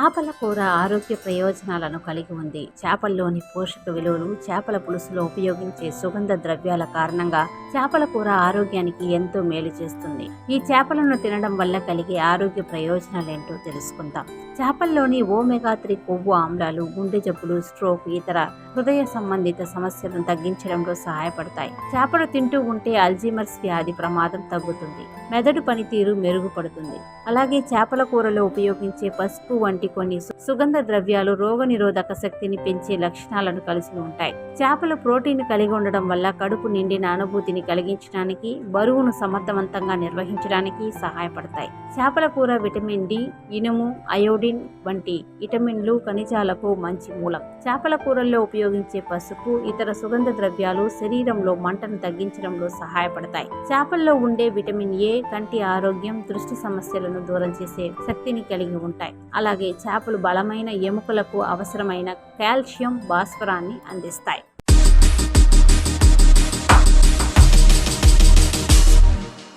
చేపల కూర ఆరోగ్య ప్రయోజనాలను కలిగి ఉంది. చేపల్లోని పోషక విలువలు, చేపల పులుసులో ఉపయోగించే సుగంధ ద్రవ్యాల కారణంగా చేపల కూర ఆరోగ్యానికి ఎంతో మేలు చేస్తుంది. ఈ చేపలను తినడం వల్ల కలిగే ఆరోగ్య ప్రయోజనాలేంటో తెలుసుకుందాం. చేపల్లోని ఓమెగా 3 కొవ్వు ఆమ్లాలు గుండె జబ్బులు, స్ట్రోక్, ఇతర హృదయ సంబంధిత సమస్యలను తగ్గించడంలో సహాయపడతాయి. చేపలు తింటూ ఉంటే అల్జీమర్స్ వ్యాధి ప్రమాదం తగ్గుతుంది, మెదడు పనితీరు మెరుగుపడుతుంది. అలాగే చేపల కూరలో ఉపయోగించే పసుపు వంటి కొన్ని సుగంధ ద్రవ్యాలు రోగనిరోధక శక్తిని పెంచే లక్షణాలను కలిసి ఉంటాయి. చేపలు ప్రోటీన్ కలిగి ఉండడం వల్ల కడుపు నిండిన అనుభూతిని కలిగించడానికి, బరువును సమర్థవంతంగా నిర్వహించడానికి సహాయపడతాయి. చేపల కూర విటమిన్ డి, ఇనుము, అయోడిన్ వంటి విటమిన్లు, ఖనిజాలకు మంచి మూలం. చేపల కూరల్లో ఉపయోగించే పసుపు, ఇతర సుగంధ ద్రవ్యాలు శరీరంలో మంటను తగ్గించడంలో సహాయపడతాయి. చేపల్లో ఉండే విటమిన్ ఏ కంటి ఆరోగ్యం, దృష్టి సమస్యలను దూరం చేసే శక్తిని కలిగి ఉంటాయి. అలాగే చేపలు బలమైన ఎముకలకు అవసరమైన కాల్షియం, భాస్వరాన్ని అందిస్తాయి.